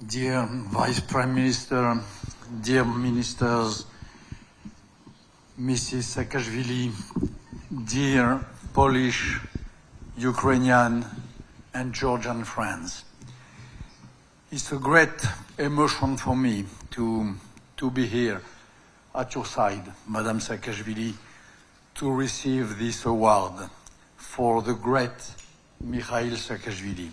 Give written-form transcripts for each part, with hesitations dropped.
Dear Vice Prime Minister, dear ministers, Mrs. Saakashvili, dear Polish, Ukrainian and Georgian friends. It's a great emotion for me to be here at your side, Madame Saakashvili, to receive this award for the great Mikhail Saakashvili.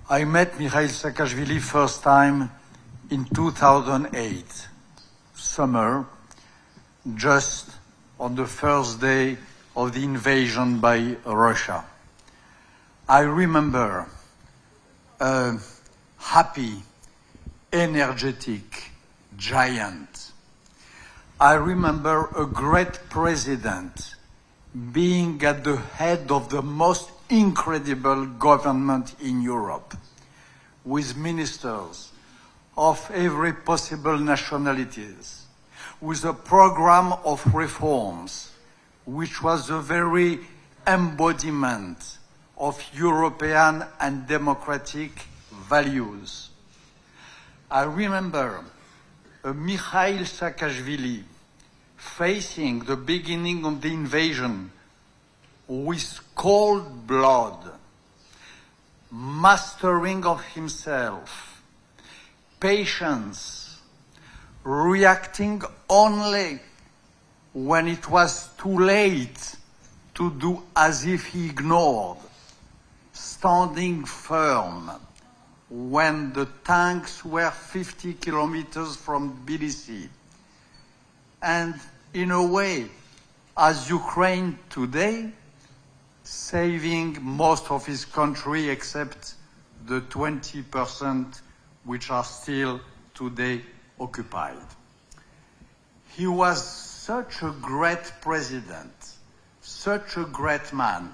I met Mikhail Saakashvili first time in 2008, summer, just on the first day of the invasion by Russia. I remember a happy, energetic giant. I remember a great president being at the head of the most incredible government in Europe, with ministers of every possible nationalities, with a program of reforms which was the very embodiment of European and democratic values. I remember Mikhail Saakashvili facing the beginning of the invasion with cold blood, mastering of himself, patience, reacting only when it was too late to do as if he ignored, standing firm when the tanks were 50 kilometers from Tbilisi, and in a way, as Ukraine today, saving most of his country except the 20% which are still today occupied. He was such a great president, such a great man,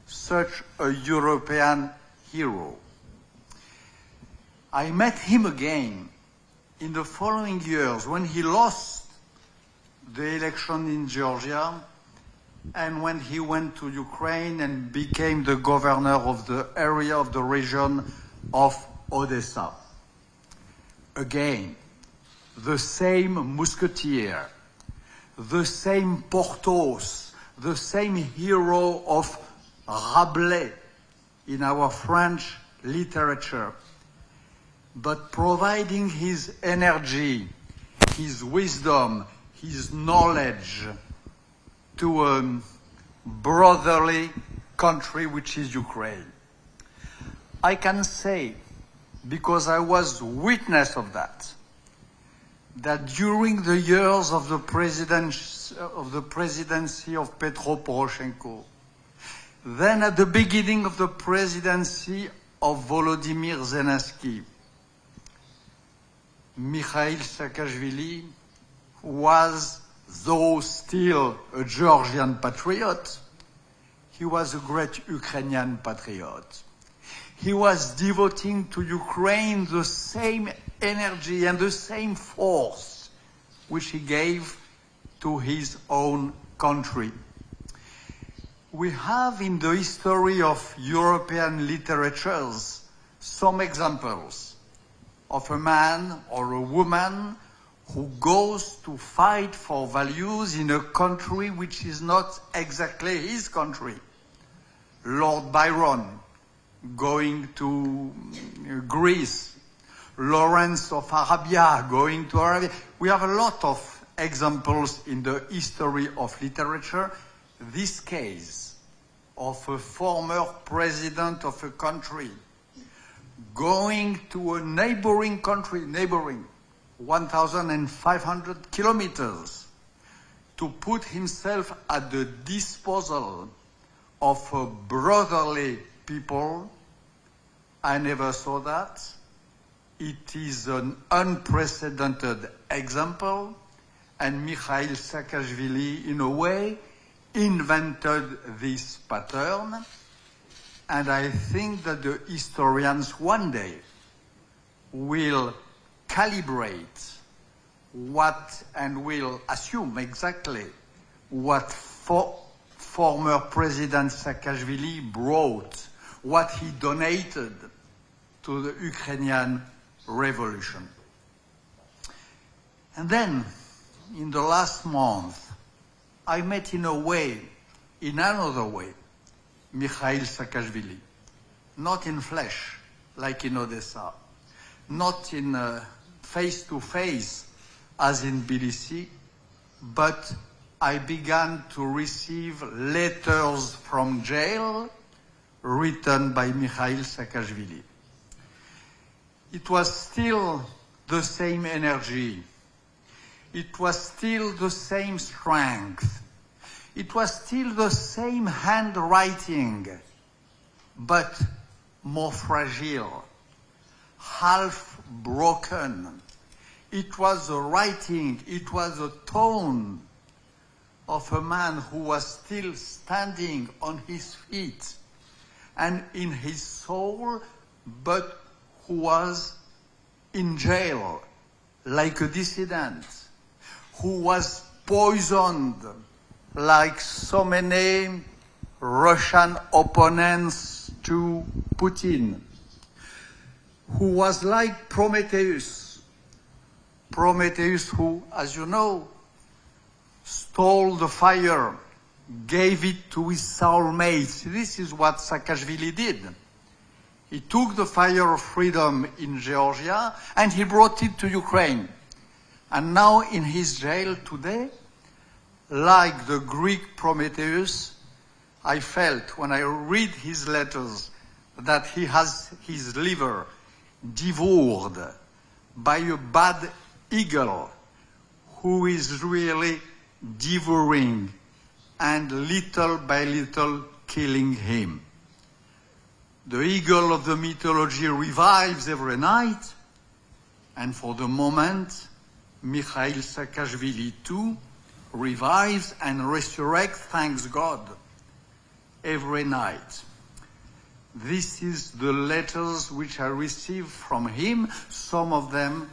such a European hero. I met him again in the following years when he lost the election in Georgia and when he went to Ukraine and became the governor of the area of the region of Odessa. Again, the same musketeer, the same Porthos, the same hero of Rabelais in our French literature, but providing his energy, his wisdom, his knowledge to a brotherly country which is Ukraine. I can say, because I was witness of that during the years of the presidency of Petro Poroshenko, then at the beginning of the presidency of Volodymyr Zelensky, Mikhail Saakashvili was, though still a Georgian patriot, he was a great Ukrainian patriot. He was devoting to Ukraine the same energy and the same force which he gave to his own country. We have in the history of European literatures some examples of a man or a woman who goes to fight for values in a country which is not exactly his country. Lord Byron going to Greece, Lawrence of Arabia going to Arabia. We have a lot of examples in the history of literature. This case of a former president of a country going to a neighboring country, 1,500 kilometers, to put himself at the disposal of a brotherly people. I never saw that. It is an unprecedented example, and Mikhail Saakashvili, in a way, invented this pattern, and I think that the historians one day will calibrate what and will assume exactly what former President Saakashvili brought, what he donated to the Ukrainian revolution. And then, in the last month, I met in another way, Mikhail Saakashvili. Not in flesh, like in Odessa. Not in face-to-face, as in Tbilisi, but I began to receive letters from jail written by Mikhail Saakashvili. It was still the same energy. It was still the same strength. It was still the same handwriting, but more fragile, half broken. It was the writing, it was the tone of a man who was still standing on his feet and in his soul, but who was in jail like a dissident, who was poisoned like so many Russian opponents to Putin, who was like Prometheus who, as you know, stole the fire, gave it to his soulmates. This is what Saakashvili did. He took the fire of freedom in Georgia and he brought it to Ukraine. And now in his jail today, like the Greek Prometheus, I felt when I read his letters that he has his liver devoured by a bad eagle who is really devouring and little by little killing him. The eagle of the mythology revives every night, and for the moment, Mikhail Saakashvili too revives and resurrects, thanks God, every night. This is the letters which I received from him, some of them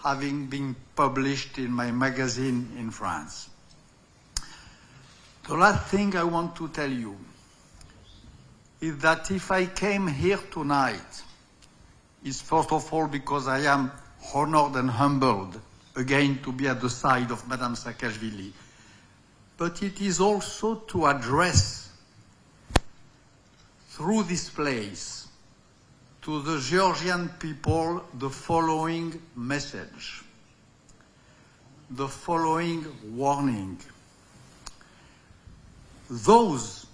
having been published in my magazine in France. The last thing I want to tell you is that if I came here tonight, it's first of all because I am honored and humbled again to be at the side of Madame Saakashvili, but it is also to address through this place to the Georgian people the following message, the following warning. Those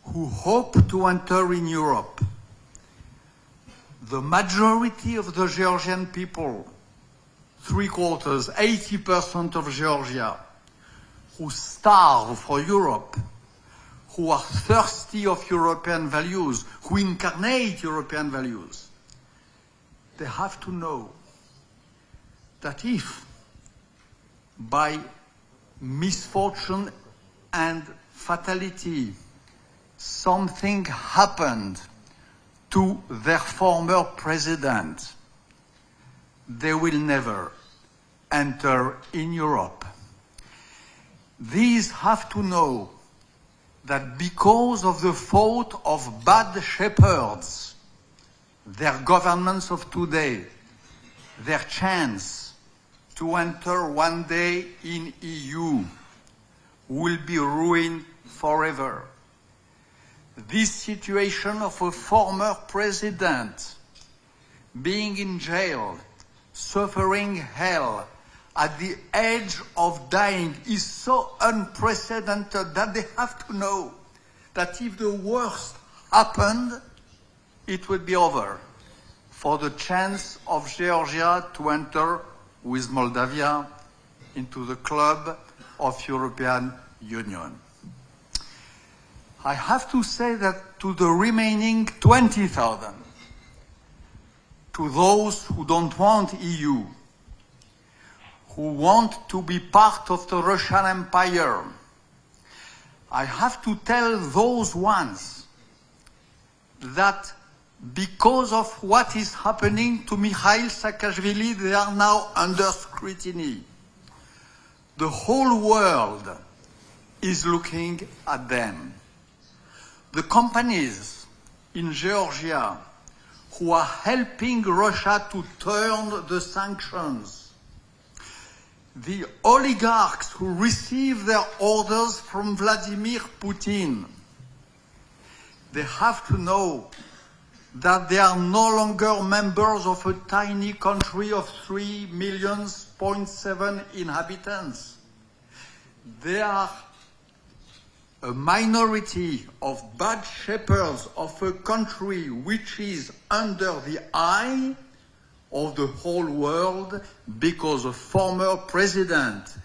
who hope to enter in Europe, the majority of the Georgian people, 3/4, 80% of Georgia, who starve for Europe, who are thirsty of European values, who incarnate European values, they have to know that if by misfortune and fatality something happened to their former president, they will never enter in Europe. These have to know that because of the fault of bad shepherds, their governments of today, their chance to enter one day in EU will be ruined forever. This situation of a former president being in jail, suffering hell, at the edge of dying is so unprecedented that they have to know that if the worst happened, it would be over for the chance of Georgia to enter with Moldavia into the club of European Union. I have to say that to the remaining 20,000, to those who don't want EU, who want to be part of the Russian Empire, I have to tell those ones that because of what is happening to Mikhail Saakashvili, they are now under scrutiny. The whole world is looking at them. The companies in Georgia who are helping Russia to turn the sanctions, the oligarchs who receive their orders from Vladimir Putin, they have to know that they are no longer members of a tiny country of 3.7 million inhabitants. They are a minority of bad shepherds of a country which is under the eye of the whole world because a former president,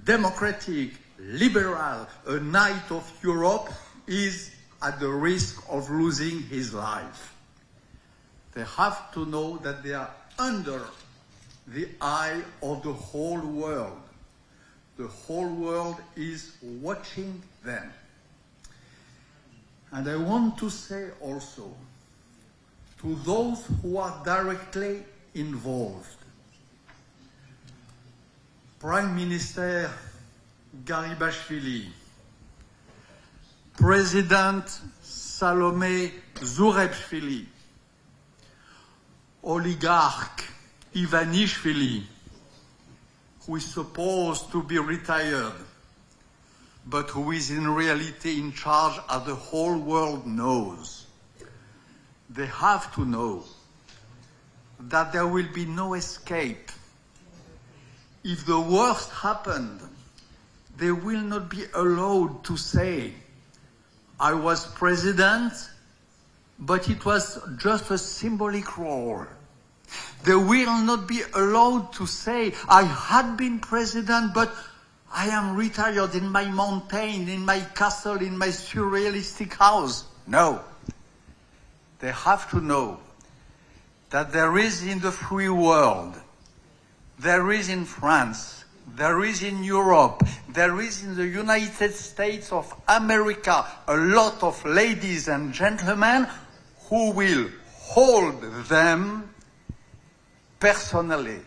democratic, liberal, a knight of Europe, is at the risk of losing his life. They have to know that they are under the eye of the whole world. The whole world is watching them. And I want to say also to those who are directly involved, Prime Minister Garibashvili, President Salome Zurabishvili, oligarch Ivanishvili, who is supposed to be retired, but who is in reality in charge as the whole world knows. They have to know that there will be no escape. If the worst happened, they will not be allowed to say, I was president, but it was just a symbolic role. They will not be allowed to say, I had been president, but I am retired in my mountain, in my castle, in my surrealistic house. No. They have to know that there is in the free world, there is in France, there is in Europe, there is in the United States of America a lot of ladies and gentlemen who will hold them personally